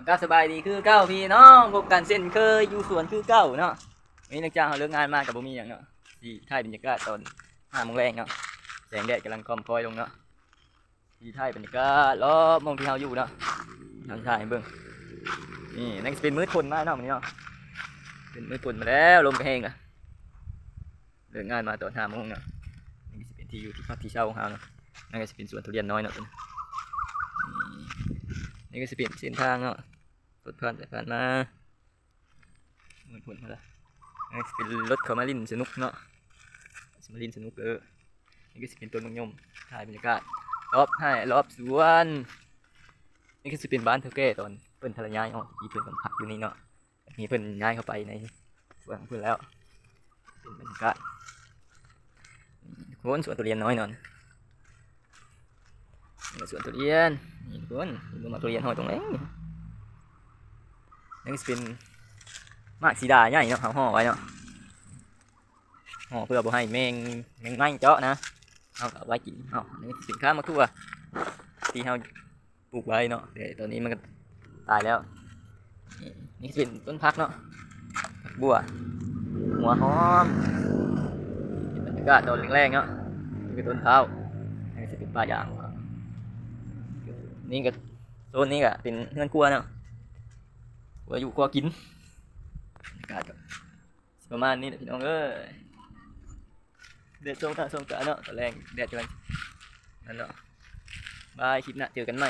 ก็สบายดีคือเก้าพี่น้องพบกันเส้นเคยอยู่สวนคือเก้าเนาะนี่นักจ้างเขาเลิกงานมากับบ่มีอย่างเนาะที่ถ่ายบรรยากาศตอน5 โมงแรงเนาะแสงแดดกำลังคอมพลอยลงเนาะที่ถ่ายบรรยากาศรอบมองที่เขาอยู่เนาะทางถ่ายเบิ่งนี่นั่นเป็นมืดฝนมาเนาะวันนี้เนาะเป็นมืดฝนมาแล้วลมก็แห้งละเลิกงานมาตอน5 โมงเนาะนี่จะเป็นที่อยู่ที่พักที่เช่าของเขาเนาะนั่นก็จะเป็นสวนทุเรียนน้อยเนาะนี่ก็จะเป็นเส้นทางเนาะรถผ่านไปผ่านมาเหมือนผลมาละนี่จะเป็นรถเขามาลินสนุกเนาะมาลินสนุกนี่ก็จะเป็นต้นมะยมถ่ายบรรยากาศรอบสวนนี่ก็จะเป็นบ้านเท่าแก่ตอนเพิ่นทลายย้ายเนาะที่เพิ่นพักอยู่นี่เนาะมีเพิ่นย้ายเข้าไปในสวนของเพิ่นแล้วเป็นบรรยากาศโคนสวนทุเรียนน้อยนอนสวนทุเรียนนี่ทุกคนดูมาทุเรียนหอยตรงนี้นี่ก็เป็นมากสีดาใหญ่เนาะห่อไว้เนาะห่อเพื่อบ่ให้แมงไม้เจาะนะเอาไว้กินนี่สินค้ามะทั่วที่เราปลูกไว้เนาะแต่ตอนนี้มันก็ตายแล้วนี่เป็นต้นพักเนาะผักบัวหัวหอมบรรยากาศตอนแรงๆเนาะนี่คือต้นเท้านี่จะเป็นป่ายางนี่ก็โซนนี้ก็เป็นเงื่อนครัวเนาะครัวอยู่ครัวกินบรรยากาศประมาณนี้แหละพี่น้องเอ้ยเด็ดส่งตาเนาะตอนแรกแดดกำลังนั่นเนาะบายคลิปหน้าเจอกันใหม่